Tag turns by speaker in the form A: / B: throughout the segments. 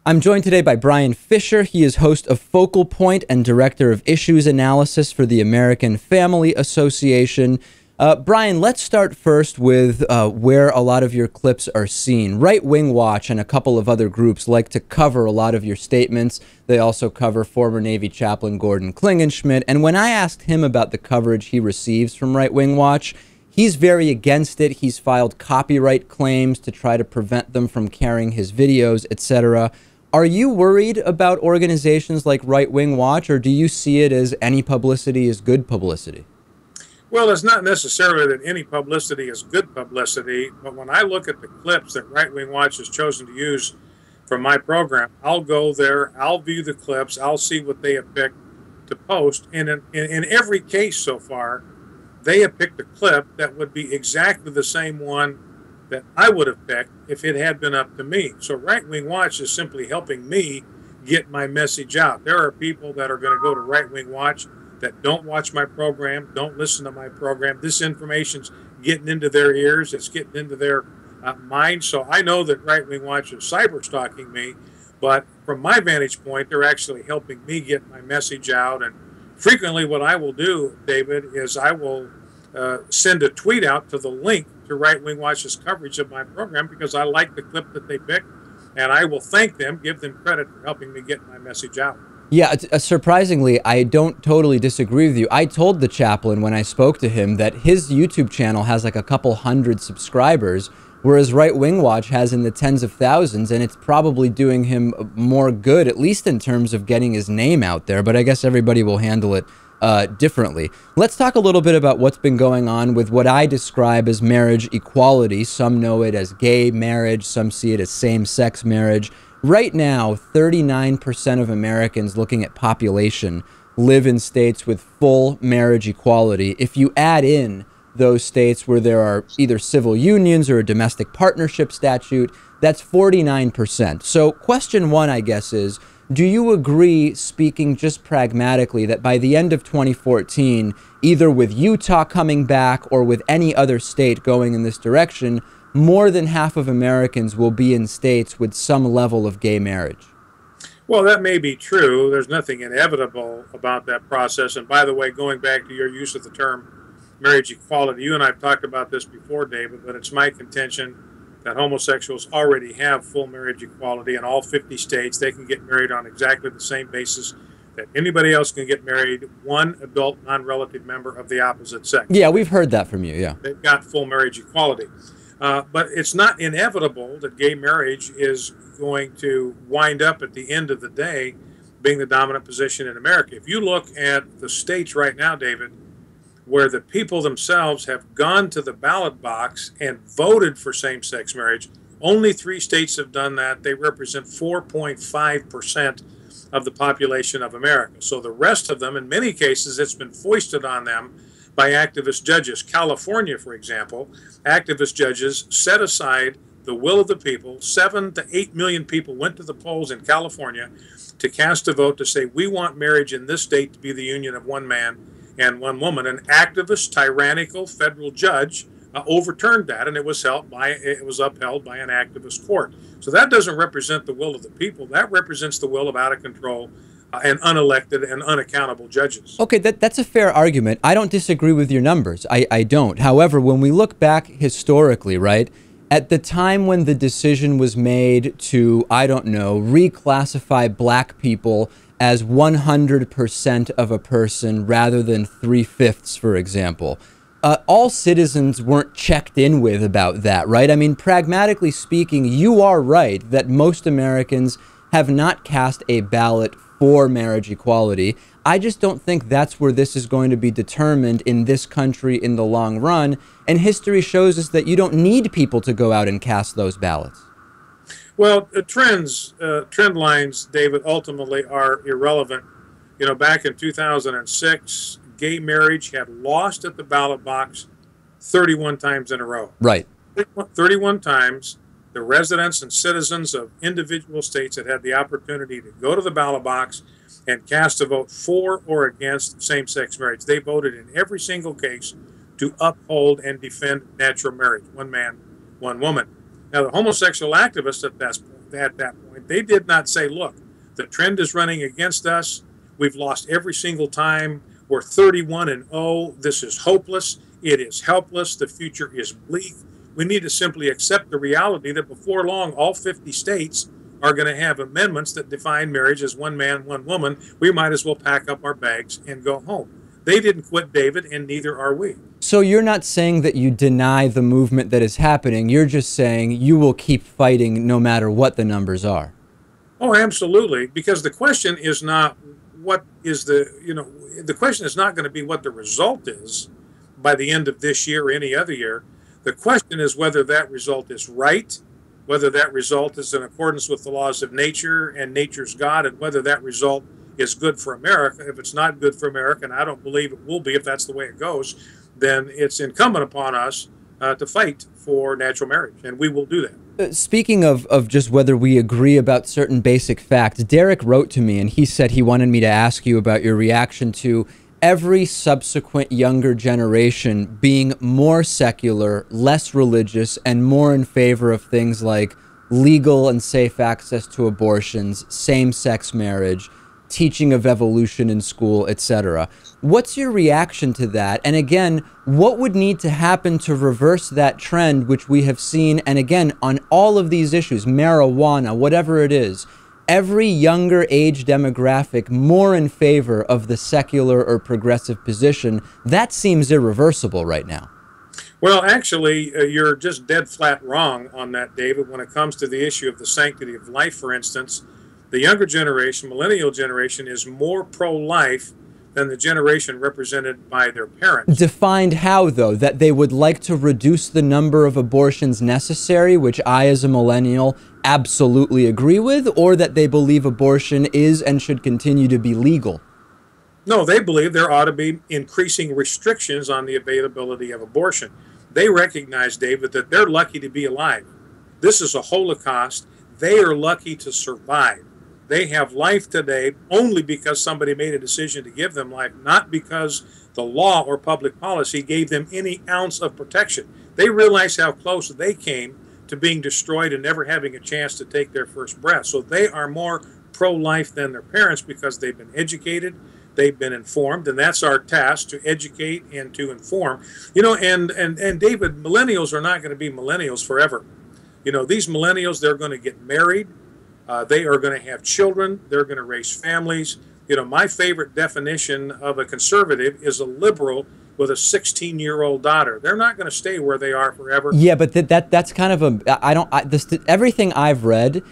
A: I'm joined today by Bryan Fischer. He is host of Focal Point and director of issues analysis for the American Family Association. Bryan, let's start first with where a lot of your clips are seen. Right Wing Watch and a couple of other groups like to cover a lot of your statements. They also cover former Navy chaplain Gordon Klingenschmitt. And when I asked him about the coverage he receives from Right Wing Watch, he's very against it. He's filed copyright claims to try to prevent them from carrying his videos, etc. Are you worried about organizations like Right Wing Watch, or do you see it as any publicity is good publicity?
B: Well, it's not necessarily that any publicity is good publicity, but when I look at the clips that Right Wing Watch has chosen to use for my program, I'll go there, I'll view the clips, I'll see what they have picked to post, and in every case so far, they have picked a clip that would be exactly the same one that I would have picked if it had been up to me. So Right Wing Watch is simply helping me get my message out. There are people that are going to go to Right Wing Watch that don't watch my program, don't listen to my program. This information's getting into their ears, it's getting into their minds. So I know that Right Wing Watch is cyber stalking me, but from my vantage point, they're actually helping me get my message out. And frequently what I will do, David, is I will send a tweet out to the link to Right Wing Watch's coverage of my program because I like the clip that they picked, and I will thank them, give them credit for helping me get my message out.
A: Yeah, surprisingly, I don't totally disagree with you. I told the chaplain when I spoke to him that his YouTube channel has like a couple hundred subscribers, whereas Right Wing Watch has in the tens of thousands, and it's probably doing him more good, at least in terms of getting his name out there, but I guess everybody will handle it differently. Let's talk a little bit about what's been going on with what I describe as marriage equality. Some know it as gay marriage, some see it as same-sex marriage. Right now, 39% of Americans, looking at population, live in states with full marriage equality. If you add in those states where there are either civil unions or a domestic partnership statute, that's 49%. So question one, I guess, is, do you agree, speaking just pragmatically, that by the end of 2014, either with Utah coming back or with any other state going in this direction, more than half of Americans will be in states with some level of gay marriage?
B: Well, that may be true. There's nothing inevitable about that process. And by the way, going back to your use of the term marriage equality, you and I have talked about this before, David, but it's my contention that homosexuals already have full marriage equality in all 50 states. They can get married on exactly the same basis that anybody else can get married, one adult non-relative member of the opposite sex.
A: Yeah, we've heard that from you, yeah.
B: They've got full marriage equality. But it's not inevitable that gay marriage is going to wind up at the end of the day being the dominant position in America. If you look at the states right now, David, where the people themselves have gone to the ballot box and voted for same-sex marriage, only 3 states have done that. They represent 4.5% of the population of America. So the rest of them, in many cases, it's been foisted on them by activist judges. California, for example, activist judges set aside the will of the people. 7 to 8 million people went to the polls in California to cast a vote to say, we want marriage in this state to be the union of one man and one woman. An activist, tyrannical federal judge overturned that, and it was upheld by an activist court. So that doesn't represent the will of the people. That represents the will of out of control and unelected and unaccountable judges.
A: Okay, that's a fair argument. I don't disagree with your numbers. I don't. However, when we look back historically, right, at the time when the decision was made to, I don't know, reclassify black people as 100% of a person rather than 3/5, for example, all citizens weren't checked in with about that, right? I mean, pragmatically speaking, you are right that most Americans have not cast a ballot for marriage equality. I just don't think that's where this is going to be determined in this country in the long run. And history shows us that you don't need people to go out and cast those ballots.
B: Well, trend lines, David, ultimately are irrelevant. You know, back in 2006, gay marriage had lost at the ballot box 31 times in a row.
A: Right.
B: 31 times. The residents and citizens of individual states that had the opportunity to go to the ballot box and cast a vote for or against same-sex marriage. They voted in every single case to uphold and defend natural marriage, one man, one woman. Now, the homosexual activists at at that point. They did not say, look, the trend is running against us. We've lost every single time. We're 31-0. This is hopeless. It is helpless. The future is bleak. We need to simply accept the reality that before long, all 50 states are going to have amendments that define marriage as one man, one woman. We might as well pack up our bags and go home. They didn't quit, David, and neither are we.
A: So you're not saying that you deny the movement that is happening. You're just saying you will keep fighting no matter what the numbers are.
B: Oh, absolutely. Because the question is not what is the question is not going to be what the result is by the end of this year or any other year. The question is whether that result is right, whether that result is in accordance with the laws of nature and nature's God, and whether that result is good for America. If it's not good for America, and I don't believe it will be if that's the way it goes, then it's incumbent upon us to fight for natural marriage, and we will do that.
A: Speaking of just whether we agree about certain basic facts, Derek wrote to me and he said he wanted me to ask you about your reaction to every subsequent younger generation being more secular, less religious, and more in favor of things like legal and safe access to abortions, same-sex marriage, teaching of evolution in school, etc. What's your reaction to that? And again, what would need to happen to reverse that trend, which we have seen, and again, on all of these issues, marijuana, whatever it is, every younger age demographic more in favor of the secular or progressive position? That seems irreversible right now.
B: Well, actually, you're just dead flat wrong on that, David, when it comes to the issue of the sanctity of life, for instance. The younger generation, millennial generation, is more pro-life than the generation represented by their parents.
A: Defined how, though? That they would like to reduce the number of abortions necessary, which I, as a millennial, absolutely agree with, or that they believe abortion is and should continue to be legal?
B: No, they believe there ought to be increasing restrictions on the availability of abortion. They recognize, David, that they're lucky to be alive. This is a Holocaust. They are lucky to survive. They have life today only because somebody made a decision to give them life, not because the law or public policy gave them any ounce of protection. They realize how close they came to being destroyed and never having a chance to take their first breath. So they are more pro-life than their parents because they've been educated, they've been informed, and that's our task, to educate and to inform. You know, and David, millennials are not going to be millennials forever. You know, these millennials, they're going to get married. They are going to have children. They're going to raise families. You know, my favorite definition of a conservative is a liberal with a 16-year-old daughter. They're not going to stay where they are forever.
A: Yeah, but that's kind of a, everything I've read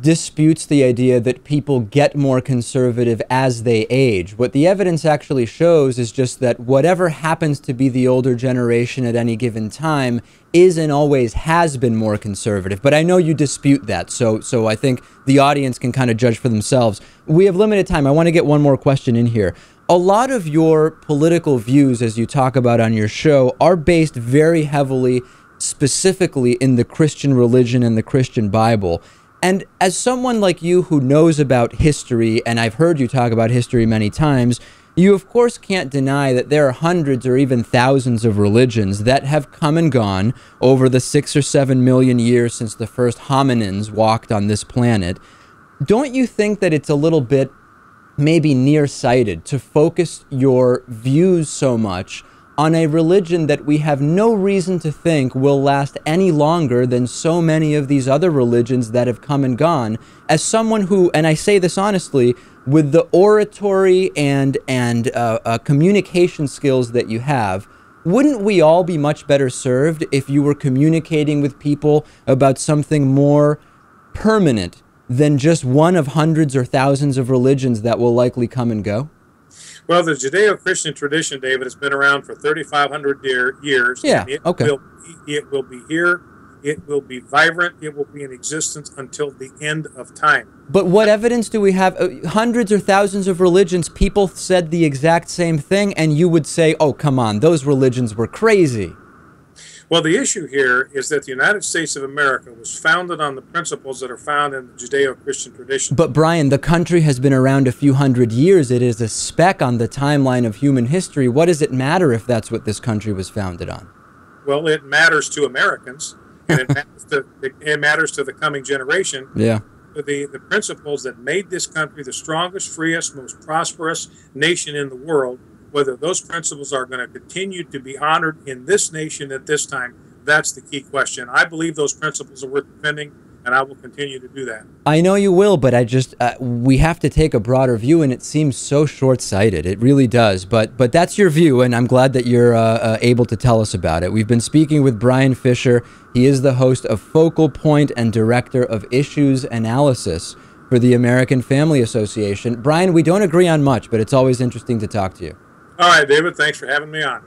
A: disputes the idea that people get more conservative as they age. What the evidence actually shows is just that whatever happens to be the older generation at any given time is and always has been more conservative. But I know you dispute that, so I think the audience can kind of judge for themselves. We have limited time. I want to get one more question in here. A lot of your political views, as you talk about on your show, are based very heavily, specifically in the Christian religion and the Christian Bible. And as someone like you who knows about history, and I've heard you talk about history many times, you of course can't deny that there are hundreds or even thousands of religions that have come and gone over the 6 or 7 million years since the first hominins walked on this planet. Don't you think that it's a little bit maybe nearsighted to focus your views so much on a religion that we have no reason to think will last any longer than so many of these other religions that have come and gone? As someone who, and I say this honestly, with the oratory and communication skills that you have, wouldn't we all be much better served if you were communicating with people about something more permanent than just one of hundreds or thousands of religions that will likely come and go?
B: Well, the Judeo-Christian tradition, David, has been around for 3,500 years.
A: Yeah, okay.
B: It will be here. It will be vibrant. It will be in existence until the end of time.
A: But what evidence do we have? Hundreds or thousands of religions, people said the exact same thing, and you would say, oh, come on, those religions were crazy.
B: Well, the issue here is that the United States of America was founded on the principles that are found in the Judeo-Christian tradition.
A: But Bryan, the country has been around a few hundred years. It is a speck on the timeline of human history. What does it matter if that's what this country was founded on?
B: Well, it matters to Americans. and it matters to the coming generation.
A: Yeah.
B: The principles that made this country the strongest, freest, most prosperous nation in the world, whether those principles are going to continue to be honored in this nation at this time, that's the key question. I believe those principles are worth defending, and I will continue to do that.
A: I know you will, but I just we have to take a broader view, and it seems so short-sighted. It really does. But that's your view, and I'm glad that you're able to tell us about it. We've been speaking with Bryan Fischer. He is the host of Focal Point and director of Issues Analysis for the American Family Association. Bryan, we don't agree on much, but it's always interesting to talk to you.
B: All right, David. Thanks for having me on.